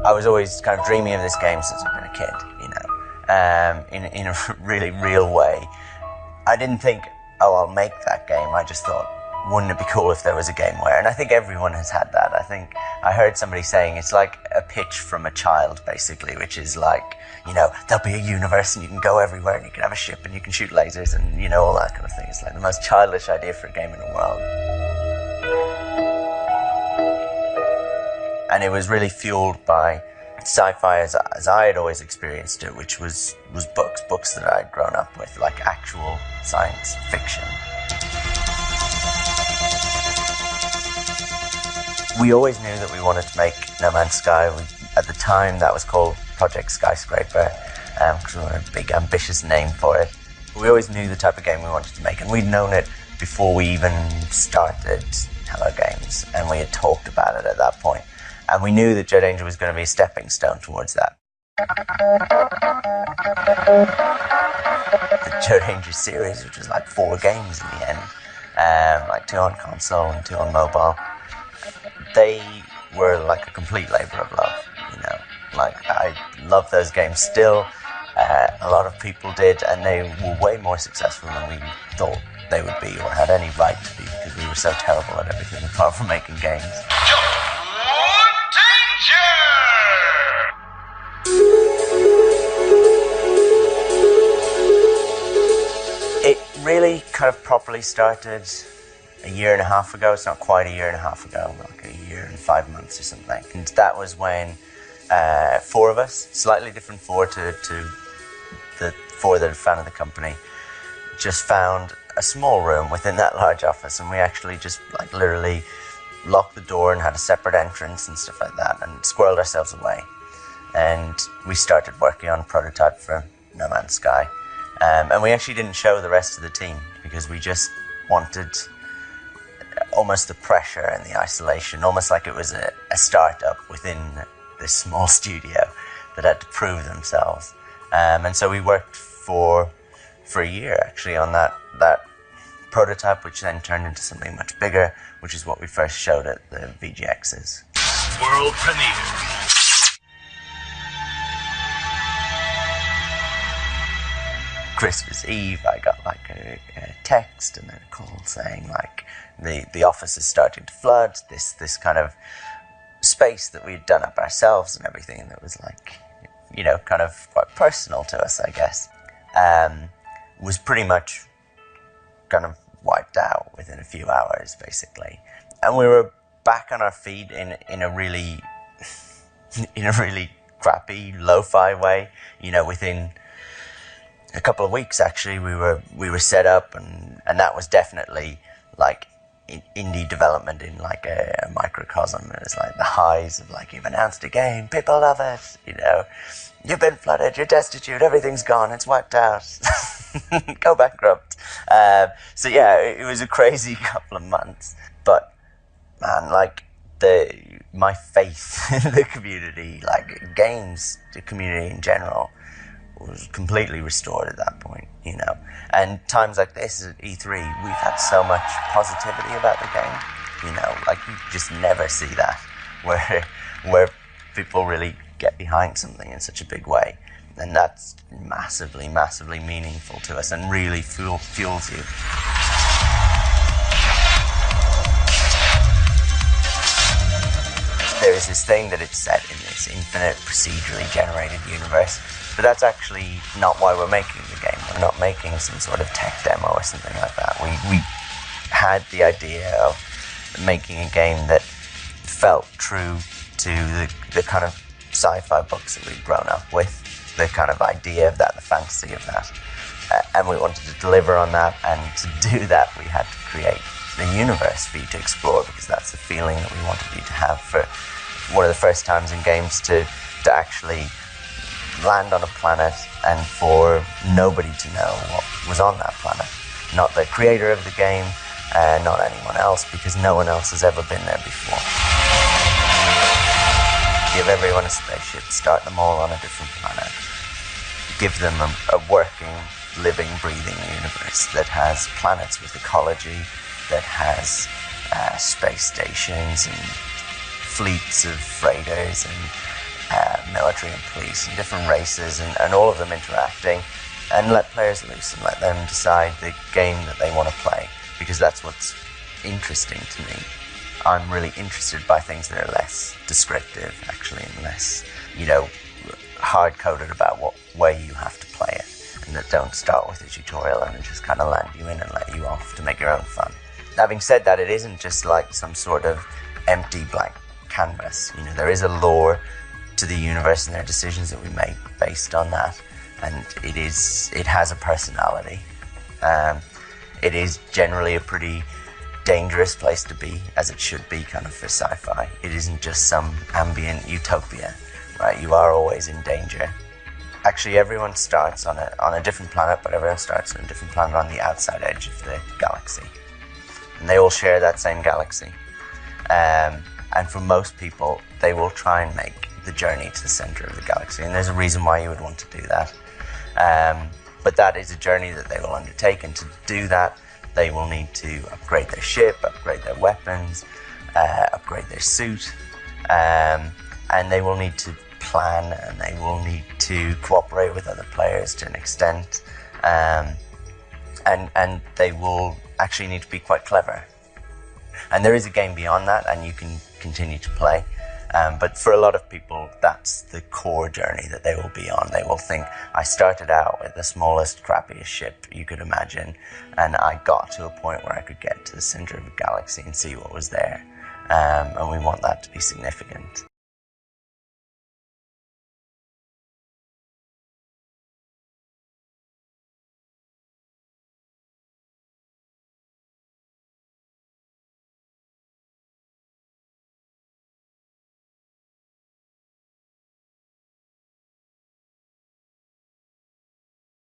I was always kind of dreaming of this game since I've been a kid, you know, in a really real way. I didn't think, oh, I'll make that game. I just thought, wouldn't it be cool if there was a game where? And I think everyone has had that. I think I heard somebody saying it's like a pitch from a child, basically, which is like, you know, there'll be a universe and you can go everywhere and you can have a ship and you can shoot lasers and, you know, all that kind of thing. It's like the most childish idea for a game in the world. And it was really fueled by sci-fi as I had always experienced it, which was books that I'd grown up with, like actual science fiction. We always knew that we wanted to make No Man's Sky. At the time, that was called Project Skyscraper, because we wanted a big, ambitious name for it. We always knew the type of game we wanted to make, and we'd known it before we even started Hello Games, and we had talked about it at that point. And we knew that Jet Angel was going to be a stepping stone towards that. The Jet Angel series, which was like 4 games in the end, like 2 on console and 2 on mobile, they were like a complete labour of love, you know. Like, I love those games still. A lot of people did, and they were way more successful than we thought they would be or had any right to be, because we were so terrible at everything apart from making games. It really kind of properly started a year and a half ago. It's not quite a year and a half ago, like a year and 5 months or something. And that was when 4 of us, slightly different 4 to the 4 that had founded the company, just found a small room within that large office, and we actually just like literally locked the door and had a separate entrance and stuff like that, and squirreled ourselves away. And we started working on a prototype for No Man's Sky. And we actually didn't show the rest of the team because we just wanted almost the pressure and the isolation, almost like it was a startup within this small studio that had to prove themselves. And so we worked for a year actually on that prototype, which then turned into something much bigger, which is what we first showed at the VGXs. World premiere. Christmas Eve, I got like a text and then a call saying like the office is starting to flood, this kind of space that we'd done up ourselves and everything, and it was like, you know, kind of quite personal to us, I guess, was pretty much kind of wiped out within a few hours, basically. And we were back on our feet in a really crappy lo-fi way, you know. Within a couple of weeks, actually, we were set up, and that was definitely like indie development in like a microcosm. It was like the highs of like, you've announced a game, people love it, you know, you've been flooded, you're destitute, everything's gone, it's wiped out, go bankrupt. So yeah, it was a crazy couple of months, but man, like my faith in the community, like games, the community in general, was completely restored at that point, you know. And times like this at E3, we've had so much positivity about the game, you know, like you just never see that, where people really get behind something in such a big way. And that's massively, massively meaningful to us and really fuels you. There is this thing that it's set in this infinite procedurally generated universe, but that's actually not why we're making the game. We're not making some sort of tech demo or something like that. We had the idea of making a game that felt true to the kind of sci-fi books that we'd grown up with, the kind of idea of that, the fantasy of that. And we wanted to deliver on that, and to do that we had to create the universe for you to explore, because that's the feeling that we wanted you to have for one of the first times in games to actually land on a planet and for nobody to know what was on that planet. Not the creator of the game, not anyone else, because no one else has ever been there before. Give everyone a spaceship, start them all on a different planet. Give them a working, living, breathing universe that has planets with ecology, that has space stations and fleets of freighters and military and police and different races and all of them interacting, and let players loose and let them decide the game that they want to play, because that's what's interesting to me. I'm really interested by things that are less descriptive, actually, and less, hard-coded about what way you have to play it, and that don't start with a tutorial and just kind of land you in and let you off to make your own fun. Having said that, it isn't just like some sort of empty blank canvas. There is a lore to the universe, and there are decisions that we make based on that, and it has a personality. It is generally a pretty dangerous place to be, as it should be kind of for sci-fi. It isn't just some ambient utopia, right? You are always in danger. Actually, everyone starts on a different planet, but everyone starts on a different planet on the outside edge of the galaxy. And they all share that same galaxy. And for most people, they will try and make the journey to the center of the galaxy. And there's a reason why you would want to do that. But that is a journey that they will undertake. And to do that, they will need to upgrade their ship, upgrade their weapons, upgrade their suit. And they will need to plan, and they will need to cooperate with other players to an extent. And they will actually need to be quite clever. And there is a game beyond that, and you can continue to play. But for a lot of people, that's the core journey that they will be on. They will think, I started out with the smallest, crappiest ship you could imagine, and I got to a point where I could get to the center of a galaxy and see what was there. And we want that to be significant.